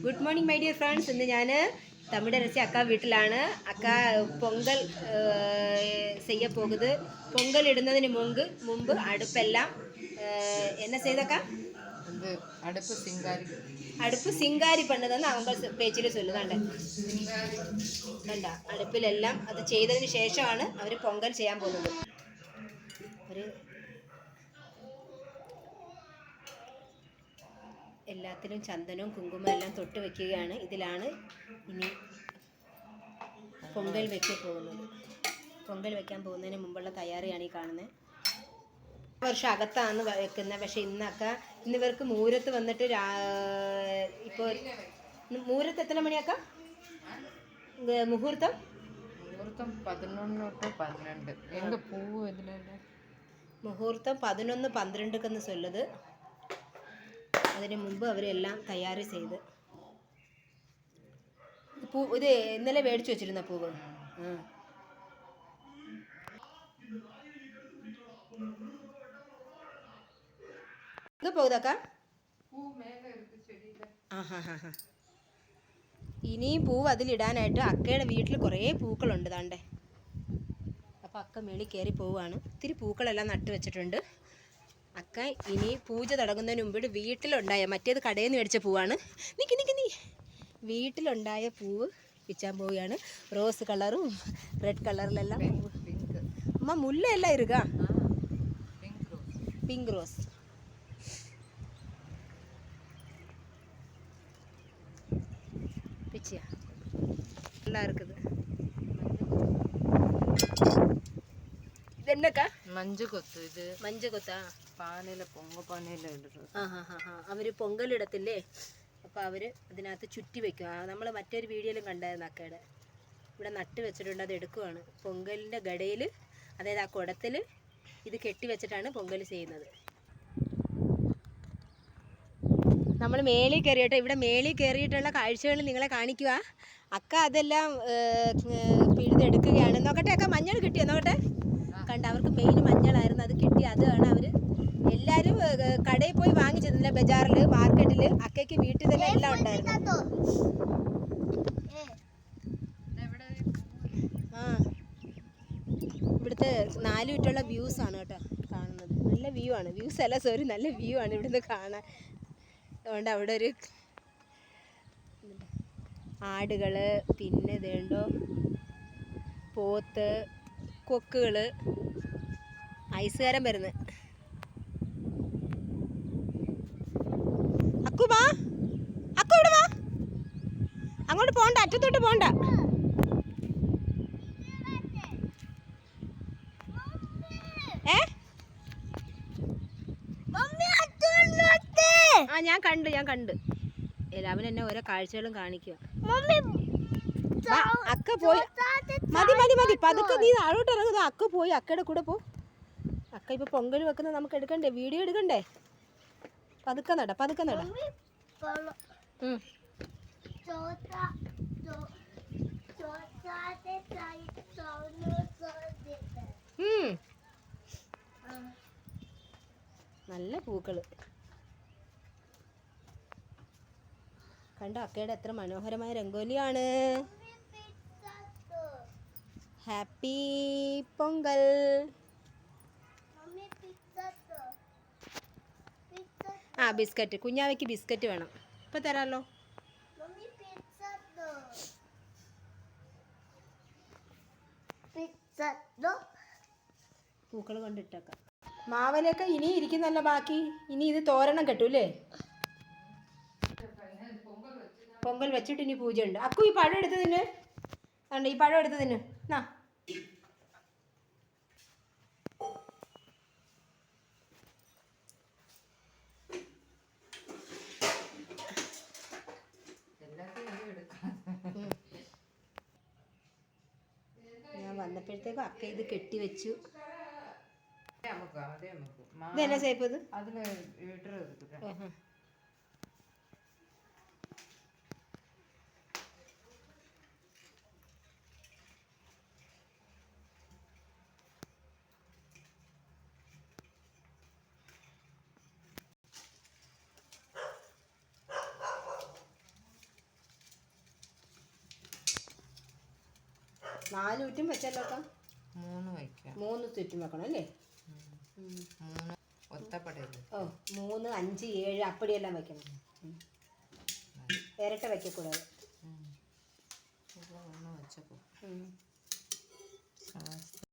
Good morning my dear friends. ഇന്ന് ഞാൻ തമിഴ് രസി അക്ക വീട്ടിലാണ്. അക്ക പൊങ്കൽ ചെയ്യ പോകുന്നത്. പൊങ്കൽ ഇടുന്നതിന് മുമ്പ് അടുപ്പെല്ലാം என்ன செய்தக்கா வந்து അടുപ്പ് സിംഗാരി പണ്ടതെന്ന് அவங்க പേച്ചിൽ ചൊല്ലുന്നുണ്ട്. കണ്ട അടുപ്പിലെല്ലാം അത് ചെയ്തതിന് ശേഷമാണ് അവർ പൊങ്കൽ ചെയ്യാൻ പോകുന്നത്. ഒരു എല്ലാത്തിലും ചന്ദനവും കുങ്കുമം എല്ലാം തൊട്ട് വെക്കുകയാണ്. ഇതിലാണ് ഇനി പൊങ്കൽ വെക്കാൻ പോകുന്നത്. പൊങ്കൽ വെക്കാൻ പോകുന്നതിന് മുമ്പുള്ള തയ്യാറിയാണ് ഈ കാണുന്നത്. വർഷം അകത്താണ് വെക്കുന്നത്. പക്ഷെ ഇന്നിവർക്ക് മൂരത്ത് വന്നിട്ട് ഇപ്പോൾ മൂരത്ത് എത്ര മണിയാക്ക മുഹൂർത്തം? 11 എങ്ക പൂവ് ഇതിലല്ല മുഹൂർത്തം 11-12 ചൊല്ലത്. അതിന് മുമ്പ് അവരെല്ലാം തയ്യാറ് ചെയ്ത് ഇത് ഇന്നലെ മേടിച്ചു വെച്ചിരുന്ന പൂവ്. പോകുതാക്ക ഇനിയും പൂവ് അതിലിടാനായിട്ട് അക്കയുടെ വീട്ടിൽ കുറേ പൂക്കളുണ്ട് താണ്ടേ. അപ്പം അക്ക മേളിൽ കയറി പോവുകയാണ്. ഒത്തിരി പൂക്കളെല്ലാം നട്ടു വെച്ചിട്ടുണ്ട്. അക്ക ഇനി പൂജ തുടങ്ങുന്നതിന് മുമ്പ് വീട്ടിലുണ്ടായ മറ്റേത് കടയിൽ നിന്ന് മേടിച്ച പൂവാണ്. നീ വീട്ടിലുണ്ടായ പൂവ് പിച്ചാൻ പോവുകയാണ്. റോസ് കളറും റെഡ് കളറിലെല്ലാം അമ്മ മുല്ലയെല്ലാം ഇരുക പിങ്ക് റോസ്. பிச்சியா நல்லா இருக்குது. இது என்னக்கா? மஞ்சள் கொத்து. இது മஞ்சள் കൊത്താ? പാനയില പാനയില ഇടുന്നത്. അവർ പൊങ്കലിടത്തില്ലേ, അപ്പോൾ അവർ അതിനകത്ത് ചുറ്റി വെക്കുക. നമ്മൾ മറ്റൊരു വീഡിയോയിലും കണ്ടായിരുന്നു. അക്കയുടെ ഇവിടെ നട്ട് വെച്ചിട്ടുണ്ട്. അത് എടുക്കുവാണ്. പൊങ്കലിൻ്റെ ഗടയിൽ, അതായത് ആ കുടത്തിൽ ഇത് കെട്ടി വെച്ചിട്ടാണ് പൊങ്കൽ ചെയ്യുന്നത്. നമ്മൾ മേളിൽ കയറിയിട്ട് ഇവിടെ മേളിൽ കയറിയിട്ടുള്ള കാഴ്ചകൾ നിങ്ങളെ കാണിക്കുക. അക്ക അതെല്ലാം പിഴുതെടുക്കുകയാണ്. നോക്കട്ടെ അക്ക, മഞ്ഞൾ കിട്ടിയോ നോക്കട്ടെ. കണ്ട, അവർക്ക് മെയിൻ മഞ്ഞളായിരുന്നു. അത് കിട്ടി. അതാണ് അവർ എല്ലാവരും കടയിൽ പോയി വാങ്ങിച്ചതില്ല. ബജാറിൽ, മാർക്കറ്റിൽ. അക്കയ്ക്ക് വീട്ടിൽ തന്നെ എല്ലാം ഉണ്ടായിരുന്നു. ഇവിടുത്തെ 4 ചുറ്റുള്ള വ്യൂസ് ആണ് കേട്ടോ കാണുന്നത്. നല്ല വ്യൂ ആണ്. വ്യൂസ് അല്ല, സോറി, നല്ല വ്യൂ ആണ് ഇവിടുന്ന് കാണാൻ. അതുകൊണ്ട് അവിടെ ഒരു ആടുകൾ, പിന്നെ ഇതേണ്ടോ പോത്ത്, കൊക്കുകൾ, ഐസുകാരൻ വരുന്നത്. അക്കു വാ, അക്കു ഇവിടെ വാ. അങ്ങോട്ട് പോണ്ട, അറ്റത്തോട്ട് പോണ്ട. ഞാൻ കണ്ട് എല്ലാവരും എന്നെ ഓരോ കാഴ്ചകളും കാണിക്കുക. അക്ക പോയി, മതി പതുക്കെ നീ താഴോട്ട് ഇറങ്ങുക. അക്ക പോയി അക്കയുടെ കൂടെ പോ. അക്ക ഇപ്പൊ പൊങ്കൽ വെക്കുന്നത് നമുക്ക് എടുക്കണ്ടേ, വീഡിയോ എടുക്കണ്ടേ. പതുക്കെ നടാ. നല്ല പൂക്കള് കണ്ടോ. അക്കയുടെ എത്ര മനോഹരമായ രംഗോലിയാണ്. ഹാപ്പി പൊങ്കൽ. ബിസ്ക്കറ്റ്, കുഞ്ഞാവയ്ക്ക് ബിസ്ക്കറ്റ് വേണം. ഇപ്പം തരാമല്ലോ. പൂക്കൾ കൊണ്ടിട്ടേക്കാം. മാവലൊക്കെ ഇനി ഇരിക്കുന്നല്ല ബാക്കി. ഇനി ഇത് തോരണം കെട്ടൂല്ലേ. പൊങ്കൽ വെച്ചിട്ട് ഇനി പൂജയുണ്ട്. അക്കു ഈ പഴം എടുത്ത് തിന്ന്. ഈ പഴം എടുത്ത് തിന്ന്. എന്നാ ഞാൻ വന്നപ്പോഴത്തേക്കും അക്ക ഇത് കെട്ടി വെച്ചു. ഇതെന്നാ സേപ്പ് ഇത്? 4 ചുറ്റും വെച്ചല്ലോ അക്ക. 3 വയ്ക്കാം. 3 ചുറ്റും വെക്കണം അല്ലേ? 3 ഒത്തപ്പടയില്. ഓ 3, 5, 7 അപ്പടിയെല്ലാം വെക്കണം. ഇരട്ട വയ്ക്കக்கூடாது. 1 വെച്ചപ്പോൾ